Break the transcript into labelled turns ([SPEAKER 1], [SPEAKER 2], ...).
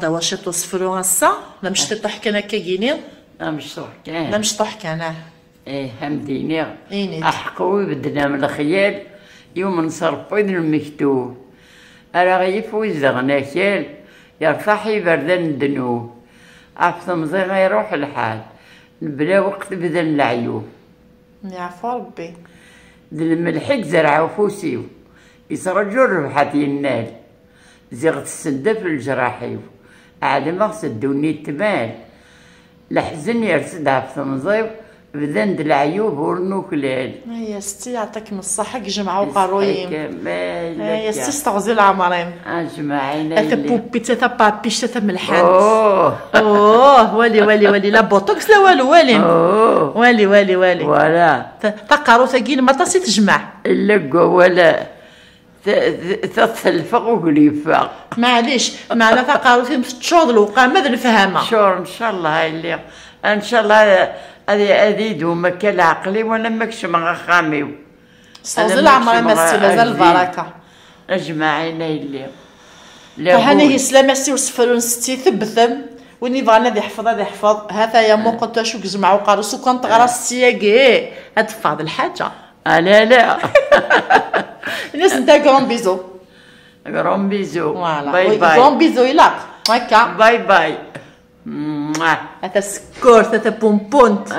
[SPEAKER 1] هذا واش تصفروا هسا لا مش تطيح كان هكا كيني
[SPEAKER 2] لا مش طوح كان
[SPEAKER 1] لا مش طيح كان
[SPEAKER 2] ايه همديني
[SPEAKER 1] اينيت
[SPEAKER 2] احقوي بدنا من الخيال يوم نصرف وين المكتوب انا غيف ويزغنا كيل يرفح يبردن الدنوب عرفت مزيغ يروح الحال بلا وقت بدا العيوب
[SPEAKER 1] يعفو ربي
[SPEAKER 2] الملحق زرعوا فوسيو يسرجوا الربحات ينال زيغت السدة في الجراحيو عاد ما سدوني التمال لحزن يرسد عفت مزيغ بدند العيوب ورنوكلال
[SPEAKER 1] يا ستي يعطيك من الصحة جمعة وقرويم يا ستي
[SPEAKER 2] يا
[SPEAKER 1] استغزي العمرين
[SPEAKER 2] اجمعين
[SPEAKER 1] اتا بوبي تاتا بابي تاتا ملحان
[SPEAKER 2] اوه
[SPEAKER 1] والي لا بوتوكس لا والو والي
[SPEAKER 2] ولا
[SPEAKER 1] تقارو ثقيل ما تصي تجمع
[SPEAKER 2] اللقوا ولا تتلفق وقليفة
[SPEAKER 1] معليش معنا تقارو في تشوض الوقام ماذا نفهمها
[SPEAKER 2] شور ان شاء الله هاي اللي ان شاء الله هذه ازيد ومكا العقلي ولا مكش مع خاميو
[SPEAKER 1] استغزي العمرين ماسي مازال البركة
[SPEAKER 2] اجمعين اللي
[SPEAKER 1] هاني هي سلامة سي وصفرون ستي ثبثم وين بغانا ذي يحفظ هذا يا مو قلت شو جمع وقارس وكان تغرى السياقي هتفاض الحاجة
[SPEAKER 2] لا
[SPEAKER 1] الناس انت كرون بيزو
[SPEAKER 2] كرون بيزو
[SPEAKER 1] باي كرون بيزو يلاق هكا
[SPEAKER 2] باي
[SPEAKER 1] هذا سكور هذا بومبونت